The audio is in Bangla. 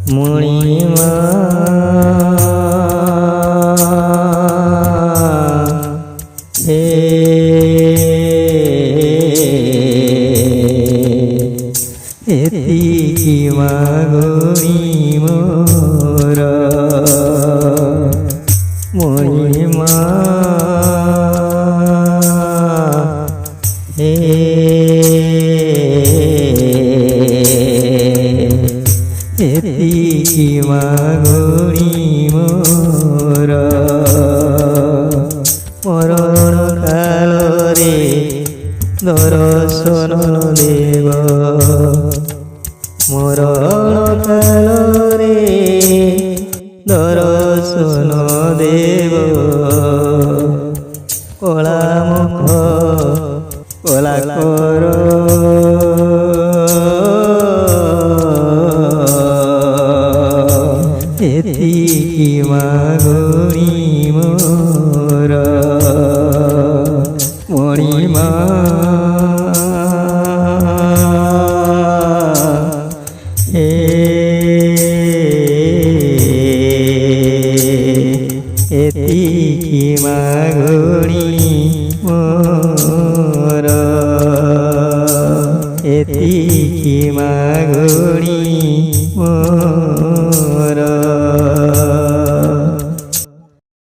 মণিমা হে এতিকি মাগনি মোর মণিমা হে এতিকি মাগনি মোর মরণ কালরে দর্শন দেব মরণ কালরে দর্শন দেব কলা মুখ কলা কর এতিকি মাগনি মোর মণিমা হে এতিকি মাগনি মোর এতিকি মাগনি